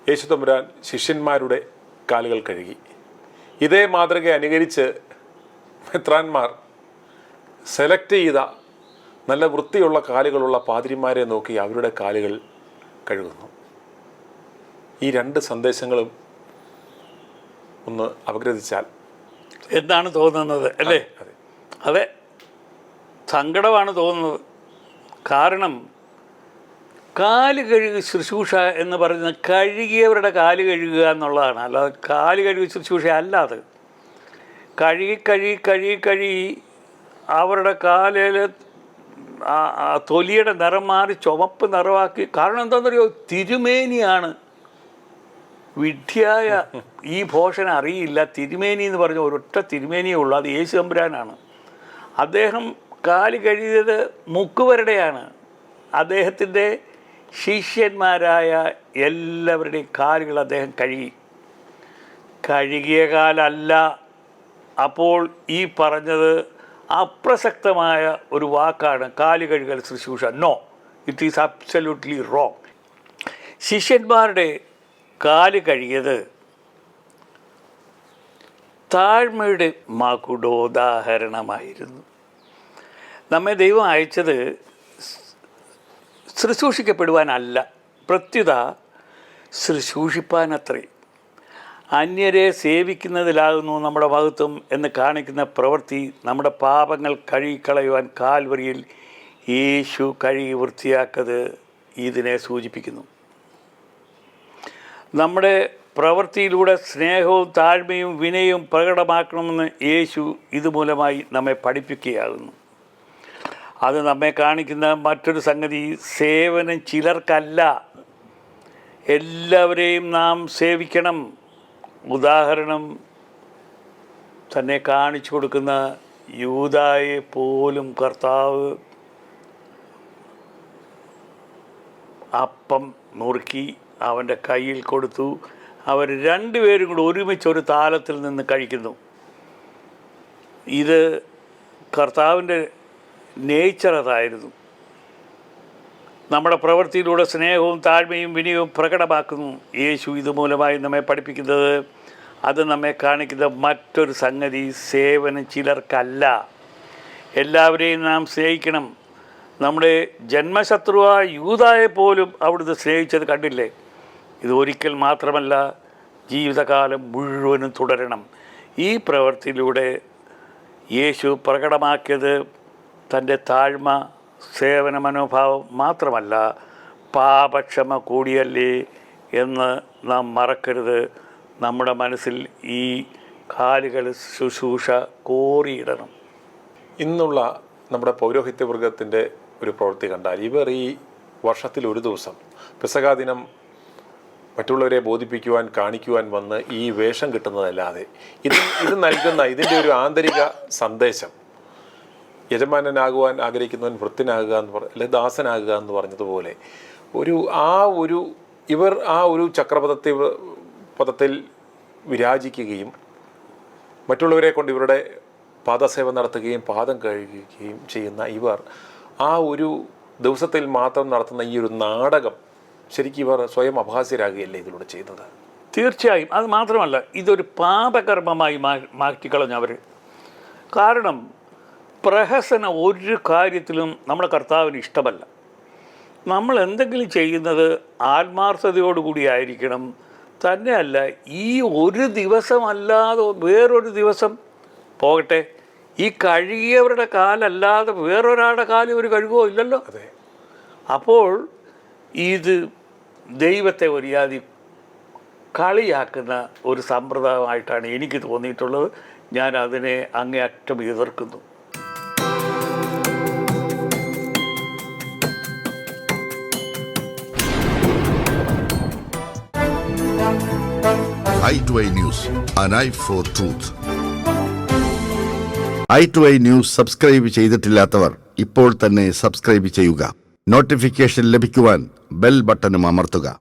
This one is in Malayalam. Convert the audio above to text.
യേശുതമ്പുരാൻ ശിഷ്യന്മാരുടെ കാലുകൾ കഴുകി. ഇതേ മാതൃക അനുകരിച്ച് മെത്രാന്മാർ സെലക്ട് ചെയ്ത നല്ല വൃത്തിയുള്ള കാലുകളുള്ള പാതിരിമാരെ നോക്കി അവരുടെ കാലുകൾ കഴുകുന്നു. ഈ രണ്ട് സന്ദേശങ്ങളും ഒന്ന് അപഗ്രഥിച്ചാൽ എന്താണ് തോന്നുന്നത് അല്ലേ? അതെ, സങ്കടമാണ് തോന്നുന്നത്. കാരണം കാല് കഴുകി ശുശ്രൂഷ എന്ന് പറയുന്നത് കഴുകിയവരുടെ കാല് കഴുകുക എന്നുള്ളതാണ്. അല്ലാതെ കാല് കഴുകി ശുശ്രൂഷ അല്ലാതെ കഴുകി അവരുടെ കാലിൽ തൊലിയുടെ നിറം മാറി ചുവപ്പ് നിറമാക്കി. കാരണം എന്താണെന്നറിയോ? തിരുമേനിയാണ്. വിഡ്ഢിയായ ഈ ഭോഷന് അറിയില്ല തിരുമേനി എന്ന് പറഞ്ഞ ഒരൊറ്റ തിരുമേനിയേ ഉള്ളൂ, അത് യേശു തമ്പുരാനാണ്. അദ്ദേഹം കാല് കഴുകിയത് മുക്കുവരുടെയാണ്. അദ്ദേഹത്തിൻ്റെ ശിഷ്യന്മാരായ എല്ലാവരുടെയും കാലുകൾ അദ്ദേഹം കഴുകിയ കാലല്ല. അപ്പോൾ ഈ പറഞ്ഞത് അപ്രസക്തമായ ഒരു വാക്കാണ് കാല് കഴുകൽ ശുശ്രൂഷ. No, it is absolutely wrong. ശിഷ്യന്മാരുടെ കാല് കഴുകിയത് താഴ്മയുടെ മകുടോദാഹരണമായിരുന്നു. നമ്മെ ദൈവം അയച്ചത് ശുശ്രൂഷിക്കപ്പെടുവാനല്ല, പ്രത്യുത ശുശ്രൂഷിപ്പാനത്രേ. അന്യരെ സേവിക്കുന്നതിലാകുന്നു നമ്മുടെ മഹത്വം എന്ന് കാണിക്കുന്ന പ്രവൃത്തി നമ്മുടെ പാപങ്ങൾ കഴുകിക്കളയുവാൻ കാൽവരിയിൽ യേശു കഴുകി വൃത്തിയാക്കത് ഇതിനെ സൂചിപ്പിക്കുന്നു. നമ്മുടെ പ്രവൃത്തിയിലൂടെ സ്നേഹവും താഴ്മയും വിനയവും പ്രകടമാക്കണമെന്ന് യേശു ഇതുമൂലമായി നമ്മെ പഠിപ്പിക്കുകയാകുന്നു. അത് നമ്മെ കാണിക്കുന്ന മറ്റൊരു സംഗതി സേവനം ചിലർക്കല്ല, എല്ലാവരെയും നാം സേവിക്കണം. ഉദാഹരണം തന്നെ കാണിച്ചു കൊടുക്കുന്ന യൂദായെ പോലും കർത്താവ് അപ്പം നുറുക്കി അവൻ്റെ കയ്യിൽ കൊടുത്തു. അവർ രണ്ടുപേരും കൂടി ഒരുമിച്ച് ഒരു താലത്തിൽ നിന്ന് കഴിക്കുന്നു. ഇത് കർത്താവിൻ്റെ നേച്ചർ അതായിരുന്നു. നമ്മുടെ പ്രവൃത്തിയിലൂടെ സ്നേഹവും താഴ്മയും വിനയവും പ്രകടമാക്കുന്നു. യേശു ഇതുമൂലമായി നമ്മെ പഠിപ്പിക്കുന്നത്, അത് നമ്മെ കാണിക്കുന്ന മറ്റൊരു സംഗതി സേവനം ചിലർക്കല്ല, എല്ലാവരെയും നാം സ്നേഹിക്കണം. നമ്മുടെ ജന്മശത്രുവായ യൂദായെ പോലും അവിടുന്ന് സ്നേഹിച്ചത് കണ്ടില്ലേ? ഇത് ഒരിക്കൽ മാത്രമല്ല, ജീവിതകാലം മുഴുവനും തുടരണം. ഈ പ്രവൃത്തിയിലൂടെ യേശു പ്രകടമാക്കിയത് തൻ്റെ താഴ്മ, സേവന മനോഭാവം മാത്രമല്ല, പാപക്ഷമ കൂടിയല്ലേ എന്ന് നാം മറക്കരുത്. നമ്മുടെ മനസ്സിൽ ഈ കാലുകൾ ശുശ്രൂഷ കോറിയിടണം. ഇന്നുള്ള നമ്മുടെ പൗരോഹിത്യവർഗത്തിൻ്റെ ഒരു പ്രവൃത്തി കണ്ടാൽ, ഇവർ ഈ വർഷത്തിൽ ഒരു ദിവസം പെസഹാ ദിനം മറ്റുള്ളവരെ ബോധിപ്പിക്കുവാൻ കാണിക്കുവാൻ വന്ന് ഈ വേഷം കിട്ടുന്നതല്ലാതെ ഇത് നൽകുന്ന ഇതിൻ്റെ ഒരു ആന്തരിക സന്ദേശം, യജമാനനാകുവാൻ ആഗ്രഹിക്കുന്നവൻ വൃത്തിനാകുക എന്ന് അല്ലെങ്കിൽ ദാസനാകുക എന്ന് പറഞ്ഞതുപോലെ ഇവർ ആ ഒരു ചക്രപഥത്തിൽ വിരാജിക്കുകയും മറ്റുള്ളവരെ കൊണ്ട് ഇവരുടെ പാദസേവ നടത്തുകയും പാദം കഴുകുകയും ചെയ്യുന്ന ഇവർ ആ ഒരു ദിവസത്തിൽ മാത്രം നടത്തുന്ന ഈ ഒരു നാടകം ശരിക്കും ഇവർ സ്വയം അപഹാസ്യരാകുകയല്ലേ ഇതിലൂടെ ചെയ്യുന്നത്? തീർച്ചയായും. അത് മാത്രമല്ല, ഇതൊരു പാപകർമ്മമായി മാറ്റിക്കളഞ്ഞവർ. കാരണം പ്രഹസനം ഒരു കാര്യത്തിലും നമ്മുടെ കർത്താവിന് ഇഷ്ടമല്ല. നമ്മൾ എന്തെങ്കിലും ചെയ്യുന്നത് ആത്മാർത്ഥതയോടുകൂടി ആയിരിക്കണം. തന്നെയല്ല, ഈ ഒരു ദിവസമല്ലാതെ വേറൊരു ദിവസം പോകട്ടെ, ഈ കഴുകിയവരുടെ കാലല്ലാതെ വേറൊരാളുടെ കാലം ഒരു കഴുകുകയോ ഇല്ലല്ലോ. അതെ. അപ്പോൾ ഇത് ദൈവത്തെ ഒരു ജാതി കളിയാക്കുന്ന ഒരു സമ്പ്രദായമായിട്ടാണ് എനിക്ക് തോന്നിയിട്ടുള്ളത്. ഞാൻ അതിനെ അങ്ങേയറ്റം എതിർക്കുന്നു. i2i News, an eye for truth. i2i News subscribe ചെയ്തിട്ടില്ലാത്തവർ ഇപ്പോൾ തന്നെ സബ്സ്ക്രൈബ് ചെയ്യുക. നോട്ടിഫിക്കേഷൻ ലഭിക്കുവാൻ ബെൽ ബട്ടണും അമർത്തുക.